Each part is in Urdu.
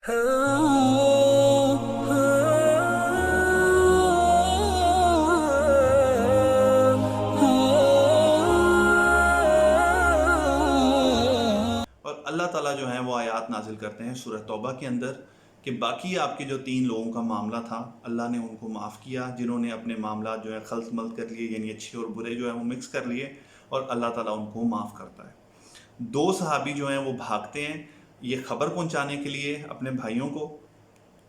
اور اللہ تعالیٰ جو ہیں وہ آیات نازل کرتے ہیں سورہ توبہ کے اندر کہ باقی آپ کے جو 3 لوگوں کا معاملہ تھا اللہ نے ان کو معاف کیا، جنہوں نے اپنے معاملات جو ہے خلط ملط کر لیے، یعنی اچھے اور برے جو ہیں وہ مکس کر لیے، اور اللہ تعالیٰ ان کو معاف کرتا ہے۔ 2 صحابی جو ہیں وہ بھاگتے ہیں یہ خبر پہنچانے کے لیے اپنے بھائیوں کو،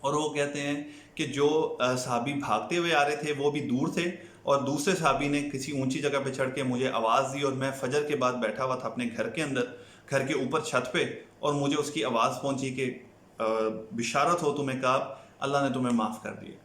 اور وہ کہتے ہیں کہ جو صحابی بھاگتے ہوئے آ رہے تھے وہ بھی دور تھے، اور دوسرے صحابی نے کسی اونچی جگہ پہ چڑھ کے مجھے آواز دی، اور میں فجر کے بعد بیٹھا ہوا تھا اپنے گھر کے اندر، گھر کے اوپر چھت پہ، اور مجھے اس کی آواز پہنچی کہ بشارت ہو تمہیں کعب، اللہ نے تمہیں معاف کر دیا۔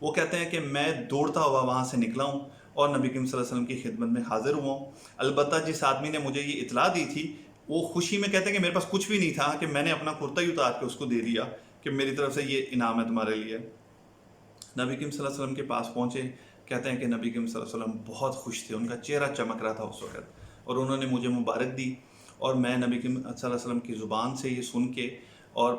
وہ کہتے ہیں کہ میں دوڑتا ہوا وہاں سے نکلا ہوں اور نبی کریم صلی اللہ علیہ وسلم کی خدمت میں حاضر ہوا ہوں۔ البتہ جس آدمی نے مجھے یہ اطلاع دی تھی وہ خوشی میں کہتے ہیں کہ میرے پاس کچھ بھی نہیں تھا کہ میں نے اپنا کرتا ہی اتار کے اس کو دے دیا کہ میری طرف سے یہ انعام ہے تمہارے لیے۔ نبی کریم صلی اللہ علیہ وسلم کے پاس پہنچے، کہتے ہیں کہ نبی کریم صلی اللہ علیہ وسلم بہت خوش تھے، ان کا چہرہ چمک رہا تھا اس وقت، اور انہوں نے مجھے مبارک دی، اور میں نبی کریم صلی اللہ علیہ وسلم کی زبان سے یہ سن کے، اور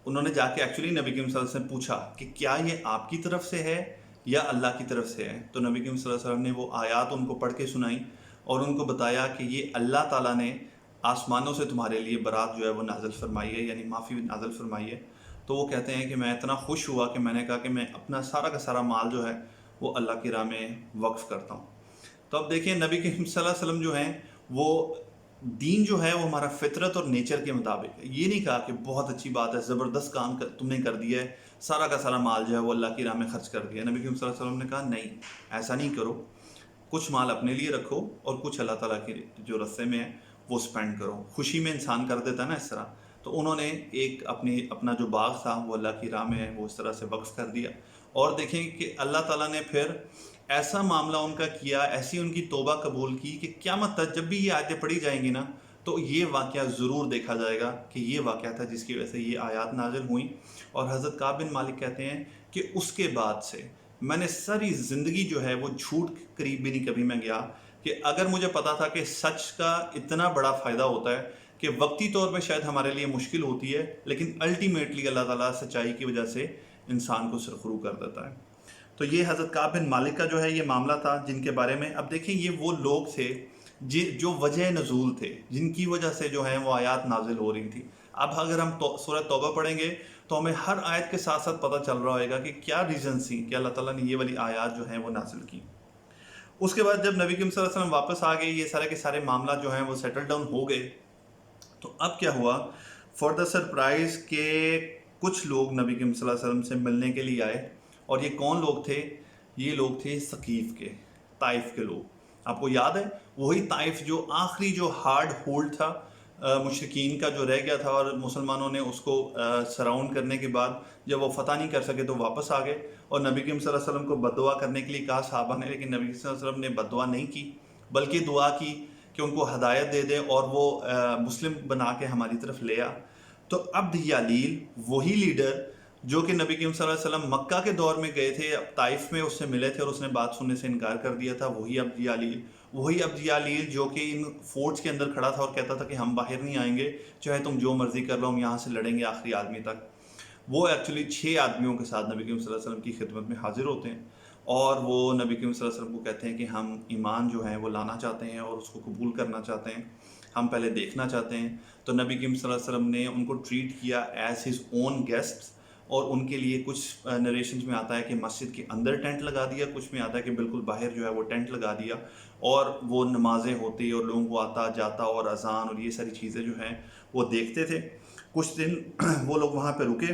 انہوں نے جا کے ایکچولی نبی کریم صلی اللہ علیہ وسلم سے پوچھا کہ کیا یہ آپ کی طرف سے ہے یا اللہ کی طرف سے ہے؟ تو نبی کریم صلی اللہ علیہ وسلم نے وہ آیات ان کو پڑھ کے سنائیں اور ان کو بتایا کہ یہ اللہ تعالیٰ نے آسمانوں سے تمہارے لیے برات جو ہے وہ نازل فرمائی ہے، یعنی معافی نازل فرمائی ہے۔ تو وہ کہتے ہیں کہ میں اتنا خوش ہوا کہ میں نے کہا کہ میں اپنا سارا کا سارا مال جو ہے وہ اللہ کی راہ میں وقف کرتا ہوں۔ تو اب دیکھیں نبی کریم صلی اللہ علیہ وسلم جو ہیں وہ دین جو ہے وہ ہمارا فطرت اور نیچر کے مطابق ہے، یہ نہیں کہا کہ بہت اچھی بات ہے، زبردست کام تم نے کر دیا ہے، سارا کا سارا مال جو ہے وہ اللہ کی راہ میں خرچ کر دیا۔ نبی کریم صلی اللہ علیہ وسلم نے کہا نہیں، ایسا نہیں کرو، کچھ مال اپنے لیے رکھو اور کچھ اللہ تعالیٰ کے جو رستے میں ہے وہ سپینڈ کرو۔ خوشی میں انسان کر دیتا ہے نا اس طرح، تو انہوں نے ایک اپنا جو باغ تھا وہ اللہ کی راہ میں ہے وہ اس طرح سے وقف کر دیا۔ اور دیکھیں کہ اللہ تعالیٰ نے پھر ایسا معاملہ ان کا کیا، ایسی ان کی توبہ قبول کی کہ قیامت تک جب بھی یہ آیتیں پڑھی جائیں گی نا تو یہ واقعہ ضرور دیکھا جائے گا کہ یہ واقعہ تھا جس کی وجہ سے یہ آیات نازل ہوئیں۔ اور حضرت کعب بن مالک کہتے ہیں کہ اس کے بعد سے میں نے ساری زندگی جو ہے وہ جھوٹ قریب بھی نہیں کبھی میں گیا، کہ اگر مجھے پتا تھا کہ سچ کا اتنا بڑا فائدہ ہوتا ہے کہ وقتی طور پہ شاید ہمارے لیے مشکل ہوتی ہے، لیکن الٹیمیٹلی اللہ تعالیٰ سچائی کی وجہ سے انسان کو سرخرو کر دیتا ہے۔ تو یہ حضرت کعب بن مالک کا جو ہے یہ معاملہ تھا جن کے بارے میں۔ اب دیکھیں یہ وہ لوگ تھے جو وجہ نزول تھے، جن کی وجہ سے جو ہیں وہ آیات نازل ہو رہی تھی۔ اب اگر ہم سورہ توبہ پڑھیں گے تو ہمیں ہر آیت کے ساتھ ساتھ پتہ چل رہا ہوئے گا کہ کیا ریزنز تھیں کہ اللہ تعالیٰ نے یہ والی آیات جو ہیں وہ نازل کی۔ اس کے بعد جب نبی کریم صلی اللہ علیہ وسلم واپس آ گئے، یہ سارے کے سارے معاملات جو ہیں وہ سیٹل ڈاؤن ہو گئے، تو اب کیا ہوا؟ فار دا سرپرائز کہ کچھ لوگ نبی کریم صلی اللہ علیہ وسلم سے ملنے کے لیے آئے، اور یہ کون لوگ تھے؟ یہ لوگ تھے ثقیف کے، طائف کے لوگ۔ آپ کو یاد ہے وہی طائف جو آخری جو ہارڈ ہولڈ تھا مشرکین کا جو رہ گیا تھا، اور مسلمانوں نے اس کو سراؤنڈ کرنے کے بعد جب وہ فتح نہیں کر سکے تو واپس آ گئے، اور نبی کریم صلی اللہ علیہ وسلم کو بد دعا کرنے کے لیے کہا صحابہ نے، لیکن نبی صلی اللہ علیہ وسلم نے بد دعا نہیں کی، بلکہ دعا کی کہ ان کو ہدایت دے دے اور وہ مسلم بنا کے ہماری طرف لے آ۔ تو عبد یالیل وہی لیڈر جو کہ نبی کریم صلی اللہ علیہ وسلم مکہ کے دور میں گئے تھے، طائف میں اس سے ملے تھے اور اس نے بات سننے سے انکار کر دیا تھا، وہی عبد یالیل جو کہ ان فورٹس کے اندر کھڑا تھا اور کہتا تھا کہ ہم باہر نہیں آئیں گے، چاہے تم جو مرضی کر لو، ہم یہاں سے لڑیں گے آخری آدمی تک۔ وہ ایکچولی 6 آدمیوں کے ساتھ نبی کریم صلی اللہ علیہ وسلم کی خدمت میں حاضر ہوتے ہیں، اور وہ نبی کریم صلی اللہ علیہ وسلم کو کہتے ہیں کہ ہم ایمان جو ہے وہ لانا چاہتے ہیں اور اس کو قبول کرنا چاہتے ہیں، ہم پہلے دیکھنا چاہتے ہیں۔ تو نبی کریم صلی اللہ علیہ وسلم نے ان کو ٹریٹ کیا ایز ہز اون گیسٹس، اور ان کے لیے کچھ نریشنز میں آتا ہے کہ مسجد کے اندر ٹینٹ لگا دیا، کچھ میں آتا ہے کہ بالکل باہر جو ہے وہ ٹینٹ لگا دیا، اور وہ نمازیں ہوتی اور لوگوں کو آتا جاتا اور اذان اور یہ ساری چیزیں جو ہیں وہ دیکھتے تھے۔ کچھ دن وہ لوگ وہاں پہ رکے۔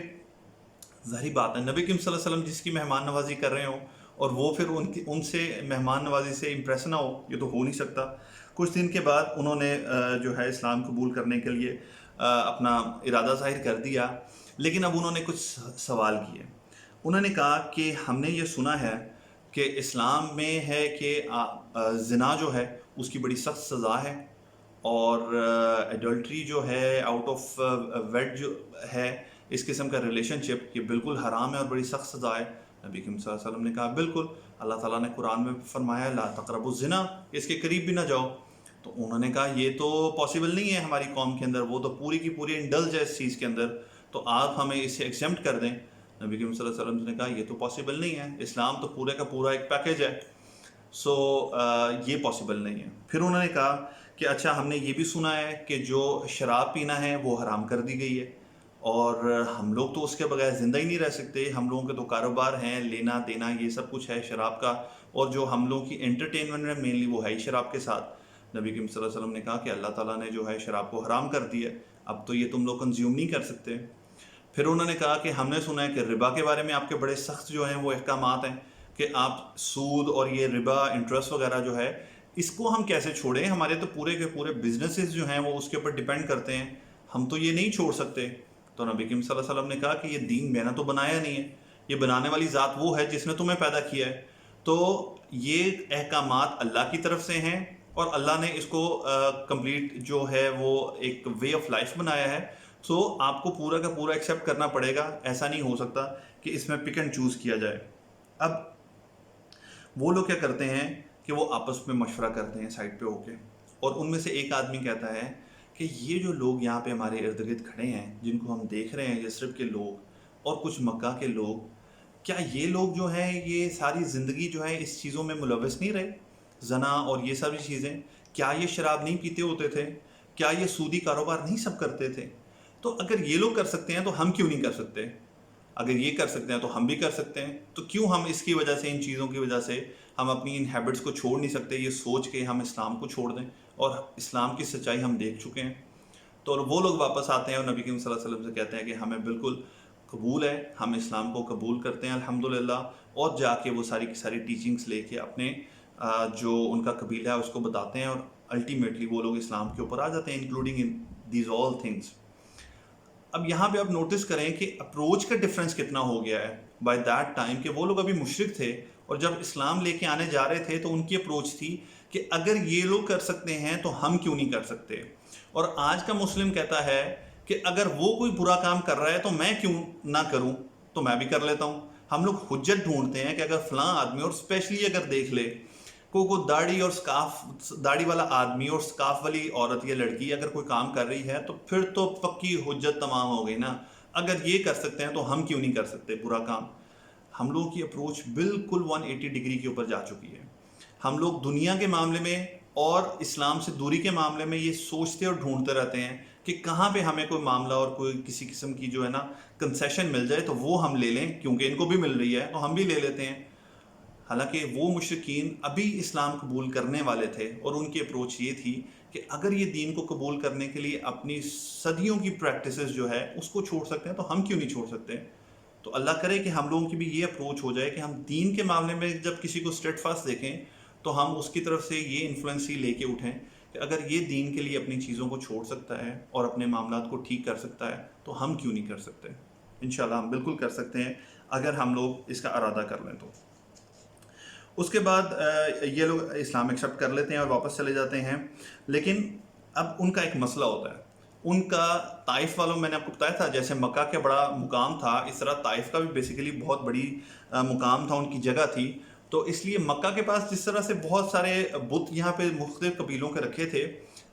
ظاہری بات ہے نبی کریم صلی اللہ علیہ وسلم جس کی مہمان نوازی کر رہے ہوں اور وہ پھر ان سے مہمان نوازی سے امپریس نہ ہو، یہ تو ہو نہیں سکتا۔ کچھ دن کے بعد انہوں نے جو ہے اسلام قبول کرنے کے لیے اپنا ارادہ ظاہر کر دیا، لیکن اب انہوں نے کچھ سوال کیے۔ انہوں نے کہا کہ ہم نے یہ سنا ہے کہ اسلام میں ہے کہ زنا جو ہے اس کی بڑی سخت سزا ہے، اور ایڈلٹری جو ہے آؤٹ آف ویڈ جو ہے اس قسم کا ریلیشن شپ یہ بالکل حرام ہے اور بڑی سخت سزا ہے۔ نبی کریم صلی اللہ علیہ وسلم نے کہا بالکل، اللہ تعالیٰ نے قرآن میں فرمایا لا تقربوا الزنا، اس کے قریب بھی نہ جاؤ۔ تو انہوں نے کہا یہ تو پاسبل نہیں ہے ہماری قوم کے اندر، وہ تو پوری کی پوری انڈلج ہے اس چیز کے اندر۔ تو آپ ہمیں اسے ایکسیمپٹ کر دیں. نبی کریم صلی اللہ علیہ وسلم نے کہا یہ تو پاسبل نہیں ہے، اسلام تو پورے کا پورا ایک پیکیج ہے، سو یہ پاسبل نہیں ہے. پھر انہوں نے کہا کہ اچھا ہم نے یہ بھی سنا ہے کہ جو شراب پینا ہے وہ حرام کر دی گئی ہے، اور ہم لوگ تو اس کے بغیر زندہ ہی نہیں رہ سکتے، ہم لوگوں کے تو کاروبار ہیں، لینا دینا یہ سب کچھ ہے شراب کا، اور جو ہم لوگوں کی انٹرٹینمنٹ ہے مینلی وہ ہے ہی شراب کے ساتھ. نبی کریم صلی اللہ علیہ وسلم نے کہا کہ اللہ تعالیٰ نے جو ہے شراب کو حرام کر دیا، اب تو یہ تم لوگ کنزیوم نہیں کر سکتے. پھر انہوں نے کہا کہ ہم نے سنا ہے کہ ربا کے بارے میں آپ کے بڑے سخت جو ہیں وہ احکامات ہیں کہ آپ سود اور یہ ربا انٹرسٹ وغیرہ جو ہے اس کو ہم کیسے چھوڑیں، ہمارے تو پورے کے پورے بزنسز جو ہیں وہ اس کے اوپر ڈیپینڈ کرتے ہیں، ہم تو یہ نہیں چھوڑ سکتے. تو نبی کریم صلی اللہ علیہ وسلم نے کہا کہ یہ دین میں نے تو بنایا نہیں ہے، یہ بنانے والی ذات وہ ہے جس نے تمہیں پیدا کیا ہے. تو یہ احکامات اللہ کی طرف سے ہیں اور اللہ نے اس کو کمپلیٹ جو ہے وہ ایک وے آف لائف بنایا ہے. سو آپ کو پورا کا پورا ایکسیپٹ کرنا پڑے گا، ایسا نہیں ہو سکتا کہ اس میں پک اینڈ چوز کیا جائے. اب وہ لوگ کیا کرتے ہیں کہ وہ آپس میں مشورہ کرتے ہیں سائڈ پہ ہو کے، اور ان میں سے ایک آدمی کہتا ہے کہ یہ جو لوگ یہاں پہ ہمارے ارد گرد کھڑے ہیں جن کو ہم دیکھ رہے ہیں، یثرب کے لوگ اور کچھ مکہ کے لوگ، کیا یہ لوگ جو ہیں یہ ساری زندگی جو ہے اس چیزوں میں ملوث نہیں رہے، زنا اور یہ ساری چیزیں؟ کیا یہ شراب نہیں پیتے ہوتے تھے؟ کیا یہ سودی کاروبار نہیں سب کرتے تھے؟ تو اگر یہ لوگ کر سکتے ہیں تو ہم کیوں نہیں کر سکتے؟ اگر یہ کر سکتے ہیں تو ہم بھی کر سکتے ہیں، تو کیوں ہم اس کی وجہ سے، ان چیزوں کی وجہ سے ہم اپنی ان ہیبٹس کو چھوڑ نہیں سکتے، یہ سوچ کے ہم اسلام کو چھوڑ دیں، اور اسلام کی سچائی ہم دیکھ چکے ہیں. تو وہ لوگ واپس آتے ہیں اور نبی کریم صلی اللہ علیہ وسلم سے کہتے ہیں کہ ہمیں بالکل قبول ہے، ہم اسلام کو قبول کرتے ہیں الحمدللہ، اور جا کے وہ ساری کی ساری ٹیچنگز لے کے اپنے جو ان کا قبیلہ ہے اس کو بتاتے ہیں، اور الٹیمیٹلی وہ لوگ اسلام کے اوپر آ جاتے ہیں، including in these all things. اب یہاں پہ آپ نوٹس کریں کہ اپروچ کا ڈفرنس کتنا ہو گیا ہے بائی دیٹ ٹائم، کہ وہ لوگ ابھی مشرک تھے اور جب اسلام لے کے آنے جا رہے تھے تو ان کی اپروچ تھی کہ اگر یہ لوگ کر سکتے ہیں تو ہم کیوں نہیں کر سکتے. اور آج کا مسلم کہتا ہے کہ اگر وہ کوئی برا کام کر رہا ہے تو میں کیوں نہ کروں، تو میں بھی کر لیتا ہوں. ہم لوگ حجت ڈھونڈتے ہیں کہ اگر فلاں آدمی، اور اسپیشلی اگر دیکھ لے کو داڑھی اور سکارف، داڑھی والا آدمی اور سکارف والی عورت یا لڑکی اگر کوئی کام کر رہی ہے تو پھر تو پکی حجت تمام ہو گئی نا. اگر یہ کر سکتے ہیں تو ہم کیوں نہیں کر سکتے برا کام. ہم لوگوں کی اپروچ بالکل 180 ڈگری کے اوپر جا چکی ہے. ہم لوگ دنیا کے معاملے میں اور اسلام سے دوری کے معاملے میں یہ سوچتے اور ڈھونڈتے رہتے ہیں کہ کہاں پہ ہمیں کوئی معاملہ اور کوئی کسی قسم کی جو ہے نا کنسیشن مل جائے تو وہ ہم لے لیں، کیونکہ ان کو بھی مل رہی ہے تو ہم بھی لے لیتے ہیں. حالانکہ وہ مشرکین ابھی اسلام قبول کرنے والے تھے اور ان کی اپروچ یہ تھی کہ اگر یہ دین کو قبول کرنے کے لیے اپنی صدیوں کی پریکٹسز جو ہے اس کو چھوڑ سکتے ہیں تو ہم کیوں نہیں چھوڑ سکتے. تو اللہ کرے کہ ہم لوگوں کی بھی یہ اپروچ ہو جائے کہ ہم دین کے معاملے میں جب کسی کو اسٹیٹ فاسٹ دیکھیں تو ہم اس کی طرف سے یہ انفلوئنس ہی لے کے اٹھیں کہ اگر یہ دین کے لیے اپنی چیزوں کو چھوڑ سکتا ہے اور اپنے معاملات کو ٹھیک کر سکتا ہے تو ہم کیوں نہیں کر سکتے. انشاءاللہ ہم بالکل کر سکتے ہیں اگر ہم لوگ اس کا ارادہ کر لیں. تو اس کے بعد یہ لوگ اسلام ایکسیپٹ کر لیتے ہیں اور واپس چلے جاتے ہیں. لیکن اب ان کا ایک مسئلہ ہوتا ہے. ان کا طائف والوں، میں نے آپ کو بتایا تھا جیسے مکہ کا بڑا مقام تھا، اس طرح طائف کا بھی بیسیکلی بہت بڑی مقام تھا، ان کی جگہ تھی. تو اس لیے مکہ کے پاس جس طرح سے بہت سارے بت یہاں پہ مختلف قبیلوں کے رکھے تھے،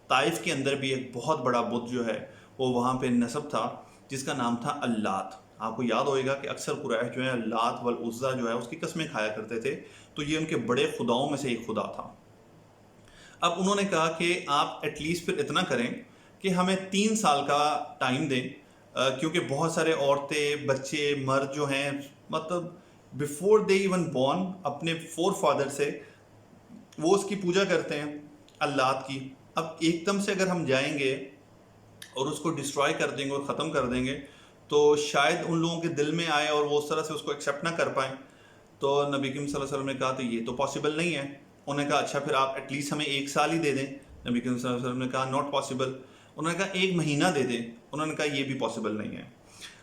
طائف کے اندر بھی ایک بہت بڑا بت جو ہے وہ وہاں پہ نصب تھا جس کا نام تھا اللات. آپ کو یاد ہوئے گا کہ اکثر قریش جو ہے اللات والعزیٰ جو ہے اس کی قسمیں کھایا کرتے تھے، تو یہ ان کے بڑے خداؤں میں سے ایک خدا تھا. اب انہوں نے کہا کہ آپ ایٹ لیسٹ پھر اتنا کریں کہ ہمیں 3 سال کا ٹائم دیں، کیونکہ بہت سارے عورتیں، بچے، مرد جو ہیں، مطلب بیفور دے ایون بورن اپنے فور فادر سے وہ اس کی پوجا کرتے ہیں اللات کی. اب ایک دم سے اگر ہم جائیں گے اور اس کو ڈسٹرائے کر دیں گے اور ختم کر دیں گے تو شاید ان لوگوں کے دل میں آئے اور وہ اس طرح سے اس کو ایکسیپٹ نہ کر پائیں. تو نبی کریم صلی اللہ علیہ وسلم نے کہا تو یہ تو پاسبل نہیں ہے. انہوں نے کہا اچھا پھر آپ ایٹ لیسٹ ہمیں 1 سال ہی دے دیں. نبی کریم صلی اللہ علیہ وسلم نے کہا ناٹ پاسبل. انہوں نے کہا 1 مہینہ دے دیں. انہوں نے کہا یہ بھی پاسبل نہیں ہے.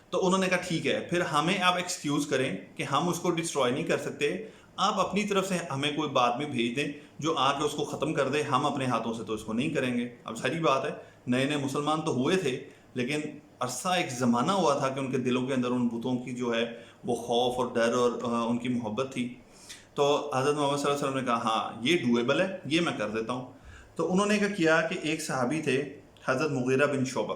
تو انہوں نے کہا ٹھیک ہے پھر ہمیں آپ ایکسکیوز کریں کہ ہم اس کو ڈسٹروائے نہیں کر سکتے، آپ اپنی طرف سے ہمیں کوئی بعد میں بھیج دیں جو آ کے اس کو ختم کر دے، ہم اپنے ہاتھوں سے تو اس کو نہیں کریں گے. اب ساری بات ہے، نئے نئے مسلمان تو ہوئے تھے، لیکن عرصہ ایک زمانہ ہوا تھا کہ ان کے دلوں کے اندر ان بتوں کی جو ہے وہ خوف اور ڈر اور ان کی محبت تھی. تو حضرت محمد صلی اللہ علیہ وسلم نے کہا ہاں یہ ڈویبل ہے، یہ میں کر دیتا ہوں. تو انہوں نے کیا کہ ایک صحابی تھے حضرت مغیرہ بن شعبہ،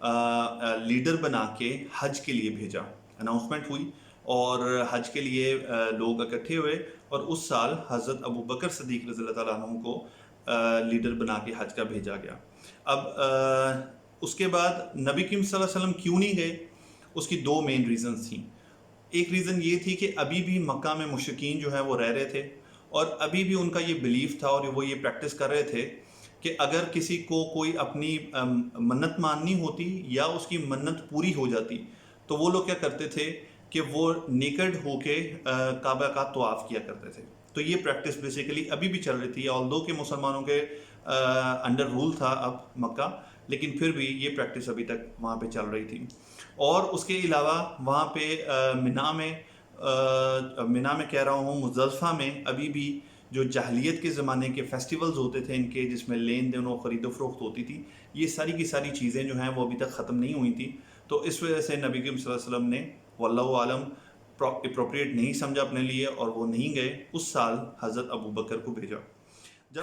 لیڈر بنا کے حج کے لیے بھیجا. اناؤنسمنٹ ہوئی اور حج کے لیے لوگ اکٹھے ہوئے اور اس سال حضرت ابو بکر صدیق رضی اللہ تعالیٰ عنہ کو لیڈر بنا کے حج کا بھیجا گیا. اب اس کے بعد نبی کریم صلی اللہ علیہ وسلم کیوں نہیں گئے؟ اس کی دو مین ریزنز تھیں. ایک ریزن یہ تھی کہ ابھی بھی مکہ میں مشرکین جو ہیں وہ رہ رہے تھے اور ابھی بھی ان کا یہ بلیف تھا اور وہ یہ پریکٹس کر رہے تھے کہ اگر کسی کو کوئی اپنی منت ماننی ہوتی یا اس کی منت پوری ہو جاتی تو وہ لوگ کیا کرتے تھے کہ وہ نیکڈ ہو کے کعبہ کا طواف کیا کرتے تھے. تو یہ پریکٹس بیسیکلی ابھی بھی چل رہی تھی آلدو کہ مسلمانوں کے انڈر رول تھا اب مکہ، لیکن پھر بھی یہ پریکٹس ابھی تک وہاں پہ چل رہی تھی. اور اس کے علاوہ وہاں پہ منا میں کہہ رہا ہوں مزدلفہ میں ابھی بھی جو جاہلیت کے زمانے کے فیسٹیولز ہوتے تھے ان کے، جس میں لین دین و خرید و فروخت ہوتی تھی، یہ ساری کی ساری چیزیں جو ہیں وہ ابھی تک ختم نہیں ہوئی تھیں. تو اس وجہ سے نبی کریم صلی اللہ علیہ وسلم نے واللہ عالم اپروپریٹ نہیں سمجھا اپنے لیے اور وہ نہیں گئے. اس سال حضرت ابو بکر کو بھیجا. جب